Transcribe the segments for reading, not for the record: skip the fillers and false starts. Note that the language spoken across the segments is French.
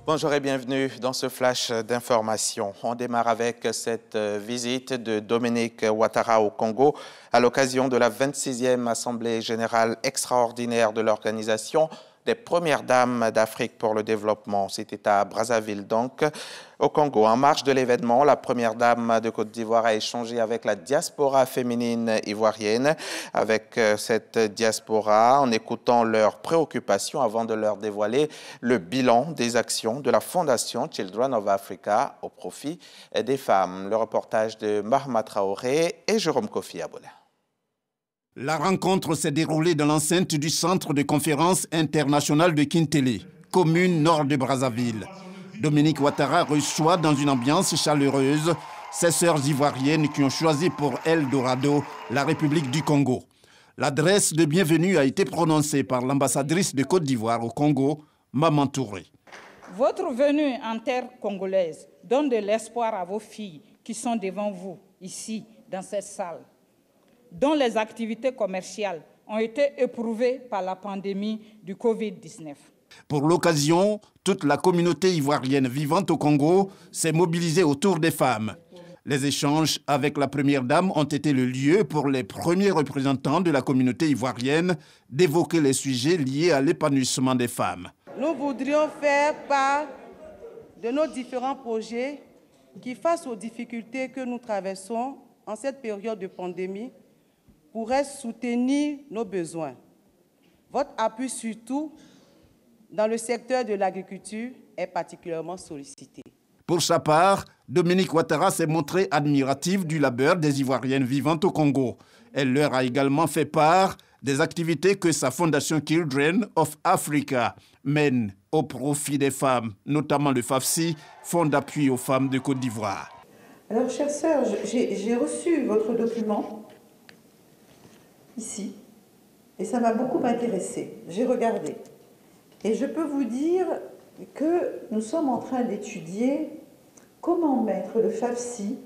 Bonjour et bienvenue dans ce flash d'information. On démarre avec cette visite de Dominique Ouattara au Congo à l'occasion de la 26e Assemblée générale extraordinaire de l'organisation des Premières Dames d'Afrique pour le développement. C'était à Brazzaville, donc, au Congo. En marge de l'événement, la Première Dame de Côte d'Ivoire a échangé avec la diaspora féminine ivoirienne, avec cette diaspora, en écoutant leurs préoccupations avant de leur dévoiler le bilan des actions de la Fondation Children of Africa au profit des femmes. Le reportage de Mahama Traoré et Jérôme Kofi Abola. La rencontre s'est déroulée dans l'enceinte du Centre de conférence international de Kintélé, commune nord de Brazzaville. Dominique Ouattara reçoit dans une ambiance chaleureuse ses sœurs ivoiriennes qui ont choisi pour Eldorado la République du Congo. L'adresse de bienvenue a été prononcée par l'ambassadrice de Côte d'Ivoire au Congo, Maman Touré. Votre venue en terre congolaise donne de l'espoir à vos filles qui sont devant vous, ici, dans cette salle, dont les activités commerciales ont été éprouvées par la pandémie du Covid-19. Pour l'occasion, toute la communauté ivoirienne vivant au Congo s'est mobilisée autour des femmes. Les échanges avec la Première Dame ont été le lieu pour les premiers représentants de la communauté ivoirienne d'évoquer les sujets liés à l'épanouissement des femmes. Nous voudrions faire part de nos différents projets qui, face aux difficultés que nous traversons en cette période de pandémie, pourraient soutenir nos besoins. Votre appui, surtout dans le secteur de l'agriculture, est particulièrement sollicité. Pour sa part, Dominique Ouattara s'est montrée admirative du labeur des Ivoiriennes vivant au Congo. Elle leur a également fait part des activités que sa fondation Children of Africa mène au profit des femmes, notamment le FAFSI, Fonds d'appui aux femmes de Côte d'Ivoire. Alors, chère sœur, j'ai reçu votre document ici, et ça m'a beaucoup intéressée. J'ai regardé. Et je peux vous dire que nous sommes en train d'étudier comment mettre le FAFSI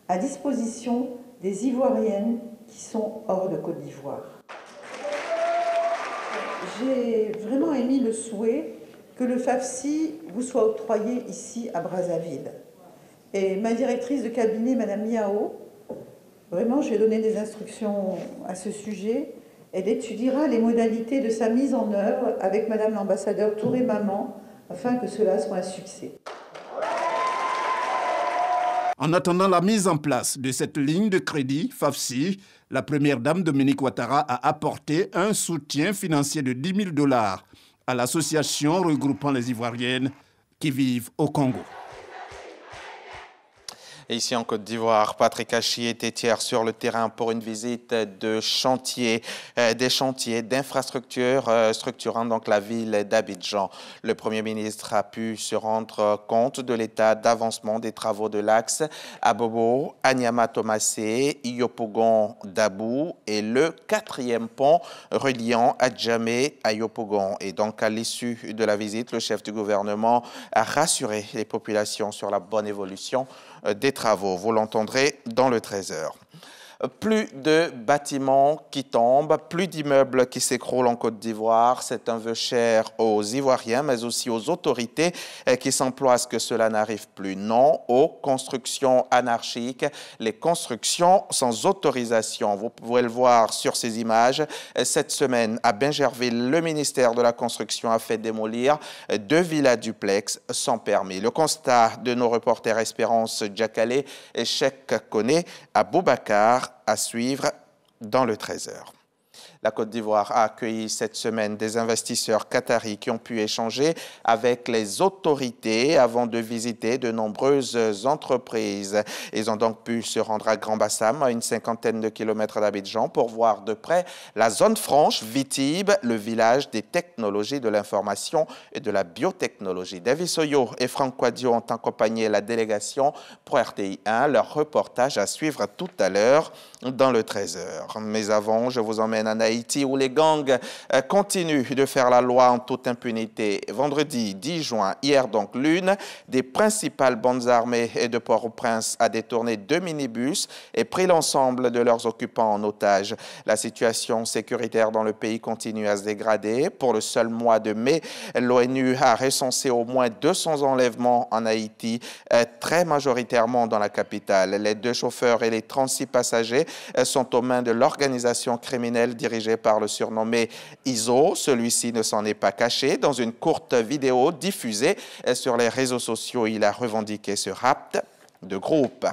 à disposition des Ivoiriennes qui sont hors de Côte d'Ivoire. J'ai vraiment émis le souhait que le FAFSI vous soit octroyé ici à Brazzaville. Et ma directrice de cabinet, Madame Miao, vraiment, je vais donner des instructions à ce sujet. Elle étudiera les modalités de sa mise en œuvre avec Madame l'ambassadeur Touré Maman afin que cela soit un succès. En attendant la mise en place de cette ligne de crédit FAFSI, la Première Dame Dominique Ouattara a apporté un soutien financier de 10 000 $ à l'association regroupant les Ivoiriennes qui vivent au Congo. Et ici en Côte d'Ivoire, Patrick Hachi était hier sur le terrain pour une visite de chantier, des chantiers d'infrastructures structurant donc la ville d'Abidjan. Le Premier ministre a pu se rendre compte de l'état d'avancement des travaux de l'axe Abobo, Anyama-Tomassé, Yopougon-Dabou et le 4e pont reliant Adjamé à Yopougon. Et donc à l'issue de la visite, le chef du gouvernement a rassuré les populations sur la bonne évolution des travaux. Vous l'entendrez dans le 13h. Plus de bâtiments qui tombent, plus d'immeubles qui s'écroulent en Côte d'Ivoire. C'est un vœu cher aux Ivoiriens, mais aussi aux autorités qui s'emploient à ce que cela n'arrive plus. Non aux constructions anarchiques, les constructions sans autorisation. Vous pouvez le voir sur ces images. Cette semaine, à Bingerville, le ministère de la Construction a fait démolir 2 villas duplex sans permis. Le constat de nos reporters Espérance Djakale et Cheikh Kone à Boubacar à suivre dans le 13h. La Côte d'Ivoire a accueilli cette semaine des investisseurs qataris qui ont pu échanger avec les autorités avant de visiter de nombreuses entreprises. Ils ont donc pu se rendre à Grand-Bassam, à une 50aine de kilomètres d'Abidjan, pour voir de près la zone franche Vitib, le village des technologies de l'information et de la biotechnologie. David Soyo et Franck Quadio ont accompagné la délégation pour RTI 1. Leur reportage à suivre tout à l'heure dans le 13h. Mais avant, je vous emmène à d'Haïti où les gangs continuent de faire la loi en toute impunité. Vendredi 10 juin, hier donc, l'une des principales bandes armées de Port-au-Prince a détourné 2 minibus et pris l'ensemble de leurs occupants en otage. La situation sécuritaire dans le pays continue à se dégrader. Pour le seul mois de mai, l'ONU a recensé au moins 200 enlèvements en Haïti, très majoritairement dans la capitale. Les 2 chauffeurs et les 36 passagers sont aux mains de l'organisation criminelle dirigée par le surnommé ISO. Celui-ci ne s'en est pas caché. Dans une courte vidéo diffusée sur les réseaux sociaux, il a revendiqué ce rapt de groupe.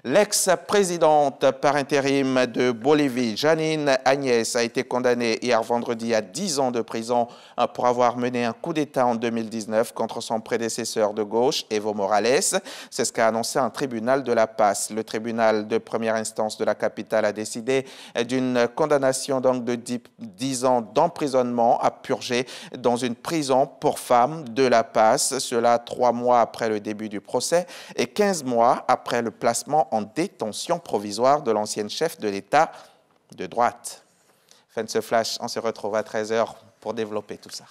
L'ex-présidente par intérim de Bolivie, Janine Agnès, a été condamnée hier vendredi à 10 ans de prison pour avoir mené un coup d'État en 2019 contre son prédécesseur de gauche, Evo Morales. C'est ce qu'a annoncé un tribunal de La Paz. Le tribunal de première instance de la capitale a décidé d'une condamnation donc de 10 ans d'emprisonnement à purger dans une prison pour femmes de La Paz. Cela 3 mois après le début du procès et 15 mois après le placement en détention provisoire de l'ancienne chef de l'État de droite. Fin de ce flash, on se retrouve à 13h pour développer tout ça.